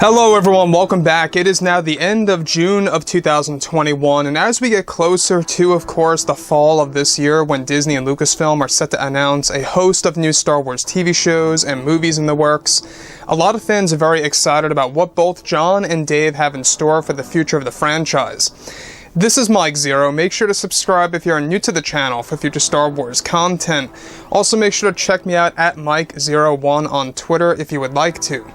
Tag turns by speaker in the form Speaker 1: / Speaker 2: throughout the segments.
Speaker 1: Hello everyone, welcome back. It is now the end of June of 2021, and as we get closer to, of course, the fall of this year when Disney and Lucasfilm are set to announce a host of new Star Wars TV shows and movies in the works, a lot of fans are very excited about what both John and Dave have in store for the future of the franchise. This is Mike Zero. Make sure to subscribe if you're new to the channel for future Star Wars content. Also make sure to check me out at Mike01 on Twitter if you would like to.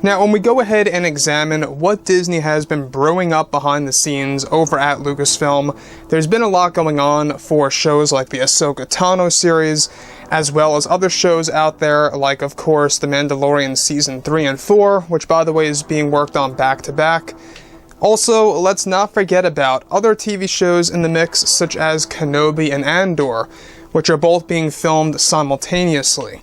Speaker 1: Now, when we go ahead and examine what Disney has been brewing up behind the scenes over at Lucasfilm, there's been a lot going on for shows like the Ahsoka Tano series, as well as other shows out there like, of course, The Mandalorian Season 3 and 4, which, by the way, is being worked on back-to-back. Also, let's not forget about other TV shows in the mix, such as Kenobi and Andor, which are both being filmed simultaneously.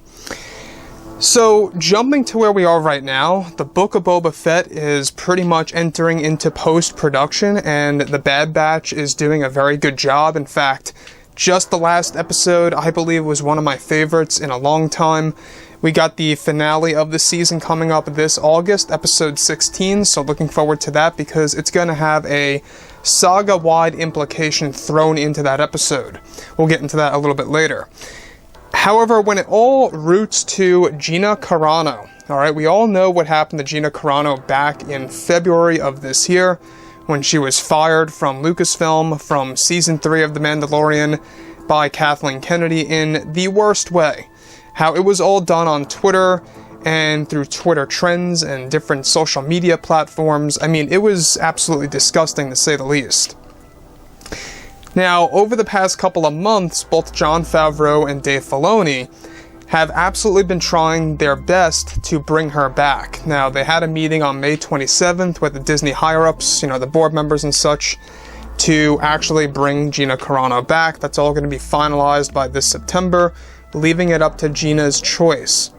Speaker 1: So, jumping to where we are right now, the Book of Boba Fett is pretty much entering into post-production, and the Bad Batch is doing a very good job. In fact, just the last episode, I believe, was one of my favorites in a long time. We got the finale of the season coming up this August, episode 16, so looking forward to that because it's going to have a saga-wide implication thrown into that episode. We'll get into that a little bit later. However, when it all roots to Gina Carano, alright, we all know what happened to Gina Carano back in February of this year when she was fired from Lucasfilm from Season 3 of The Mandalorian by Kathleen Kennedy in the worst way. How it was all done on Twitter and through Twitter trends and different social media platforms. I mean, it was absolutely disgusting to say the least. Now, over the past couple of months, both Jon Favreau and Dave Filoni have absolutely been trying their best to bring her back. Now, they had a meeting on May 27th with the Disney higher-ups, the board members and such, to actually bring Gina Carano back. That's all going to be finalized by this September, leaving it up to Gina's choice.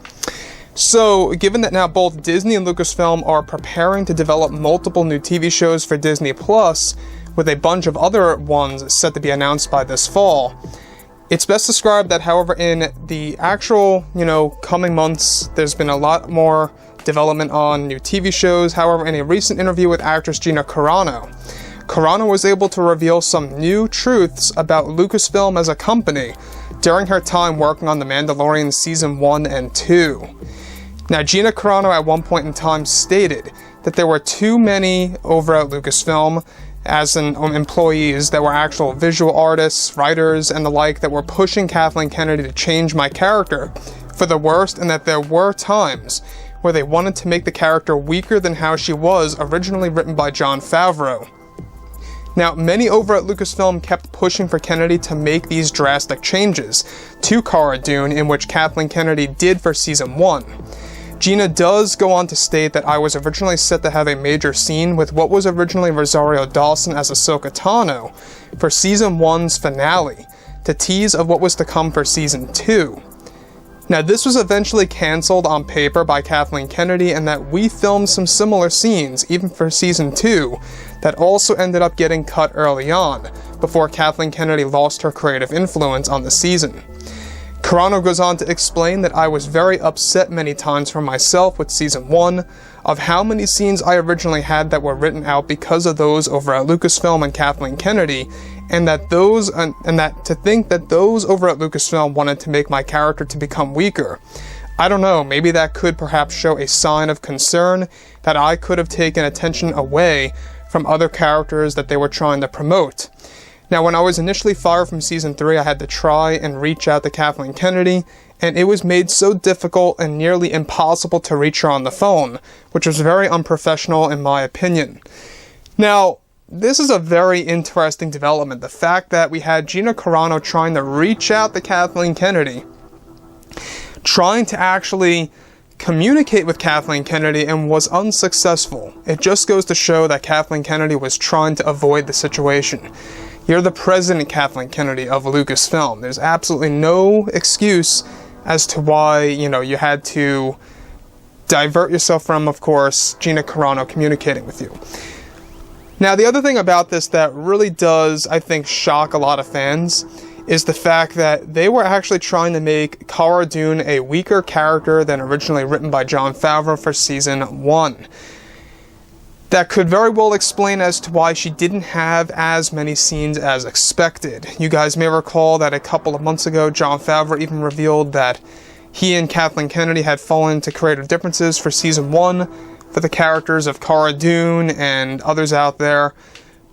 Speaker 1: So, given that now both Disney and Lucasfilm are preparing to develop multiple new TV shows for Disney Plus, with a bunch of other ones set to be announced by this fall, it's best described that, however, in the actual, coming months, there's been a lot more development on new TV shows. However, in a recent interview with actress Gina Carano, Carano was able to reveal some new truths about Lucasfilm as a company during her time working on The Mandalorian Season 1 and 2. Now, Gina Carano at one point in time stated that there were too many over at Lucasfilm as employees that were actual visual artists, writers, and the like that were pushing Kathleen Kennedy to change my character for the worst, and that there were times where they wanted to make the character weaker than how she was originally written by Jon Favreau. Now, many over at Lucasfilm kept pushing for Kennedy to make these drastic changes to Cara Dune, in which Kathleen Kennedy did for Season 1. Gina does go on to state that I was originally set to have a major scene with what was originally Rosario Dawson as Ahsoka Tano for Season 1's finale, to tease of what was to come for Season 2. Now, this was eventually cancelled on paper by Kathleen Kennedy, and that we filmed some similar scenes, even for Season 2, that also ended up getting cut early on, before Kathleen Kennedy lost her creative influence on the season. Carano goes on to explain that I was very upset many times for myself with Season 1, of how many scenes I originally had that were written out because of those over at Lucasfilm and Kathleen Kennedy, and that to think that those over at Lucasfilm wanted to make my character to become weaker. I don't know, maybe that could perhaps show a sign of concern that I could have taken attention away from other characters that they were trying to promote. Now, when I was initially fired from Season 3, I had to try and reach out to Kathleen Kennedy, and it was made so difficult and nearly impossible to reach her on the phone, which was very unprofessional in my opinion. Now, this is a very interesting development, the fact that we had Gina Carano trying to reach out to Kathleen Kennedy, trying to actually communicate with Kathleen Kennedy, and was unsuccessful. It just goes to show that Kathleen Kennedy was trying to avoid the situation. You're the president, Kathleen Kennedy, of Lucasfilm. There's absolutely no excuse as to why, you had to divert yourself from, of course, Gina Carano communicating with you. Now, the other thing about this that really does, I think, shock a lot of fans is the fact that they were actually trying to make Cara Dune a weaker character than originally written by Jon Favreau for Season 1. that could very well explain as to why she didn't have as many scenes as expected. You guys may recall that a couple of months ago, Jon Favreau even revealed that he and Kathleen Kennedy had fallen into creative differences for Season 1 for the characters of Cara Dune and others out there,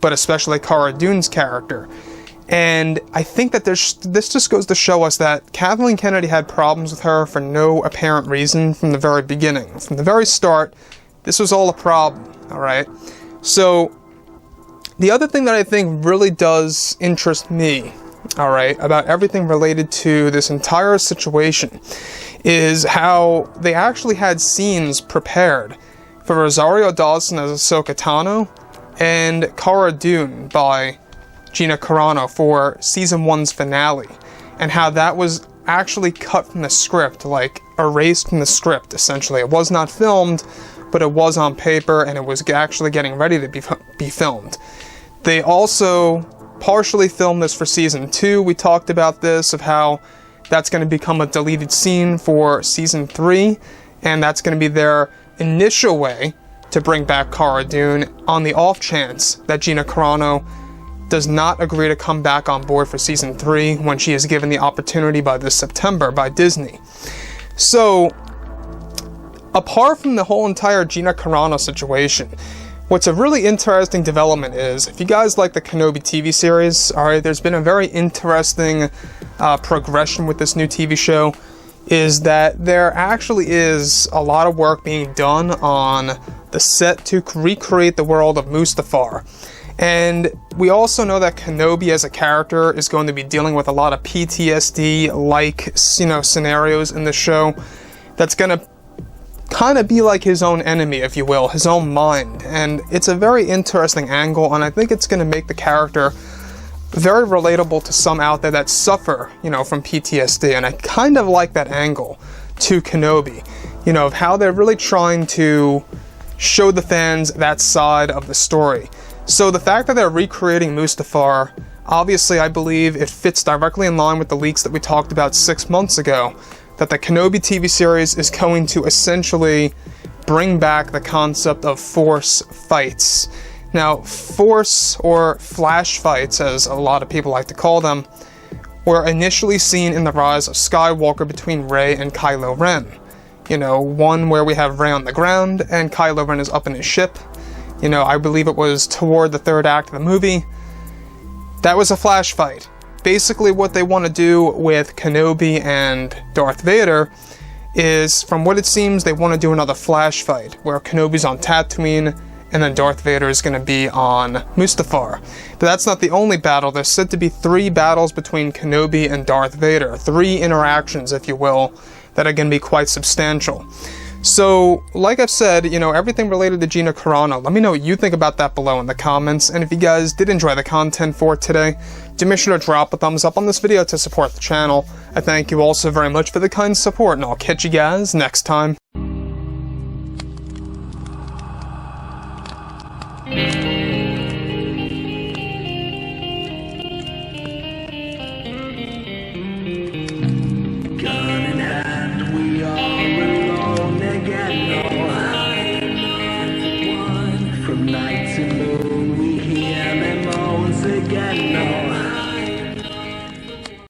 Speaker 1: but especially Cara Dune's character. And I think that this just goes to show us that Kathleen Kennedy had problems with her for no apparent reason from the very beginning. From the very start, this was all a problem, alright? So, the other thing that I think really does interest me, alright, about everything related to this entire situation is how they actually had scenes prepared for Rosario Dawson as Ahsoka Tano and Cara Dune by Gina Carano for Season 1's finale, and how that was actually cut from the script, like erased from the script, essentially. It was not filmed, but it was on paper, and it was actually getting ready to be filmed. They also partially filmed this for Season 2. We talked about this, of how that's going to become a deleted scene for Season 3, and that's going to be their initial way to bring back Cara Dune on the off chance that Gina Carano does not agree to come back on board for Season 3 when she is given the opportunity by this September by Disney. So, apart from the whole entire Gina Carano situation, what's a really interesting development is, if you guys like the Kenobi TV series, alright, there's been a very interesting progression with this new TV show, is that there actually is a lot of work being done on the set to recreate the world of Mustafar. And we also know that Kenobi as a character is going to be dealing with a lot of PTSD-like, scenarios in the show. That's going to kind of be like his own enemy, if you will, his own mind. And it's a very interesting angle, and I think it's going to make the character very relatable to some out there that suffer, from PTSD. And I kind of like that angle to Kenobi, of how they're really trying to show the fans that side of the story. So the fact that they're recreating Mustafar, obviously I believe it fits directly in line with the leaks that we talked about 6 months ago, that the Kenobi TV series is going to essentially bring back the concept of Force fights. Now, Force, or Flash fights, as a lot of people like to call them, were initially seen in the Rise of Skywalker between Rey and Kylo Ren. One where we have Rey on the ground and Kylo Ren is up in his ship. I believe it was toward the third act of the movie. That was a flash fight. Basically what they want to do with Kenobi and Darth Vader is, from what it seems, they want to do another flash fight, where Kenobi's on Tatooine, and then Darth Vader is going to be on Mustafar. But that's not the only battle. There's said to be 3 battles between Kenobi and Darth Vader. 3 interactions, if you will, that are going to be quite substantial. So, like I've said, everything related to Gina Carano, let me know what you think about that below in the comments, and if you guys did enjoy the content for today, do make sure to drop a thumbs up on this video to support the channel. I thank you all so very much for the kind support, and I'll catch you guys next time.
Speaker 2: Night to moon, we hear them moans again.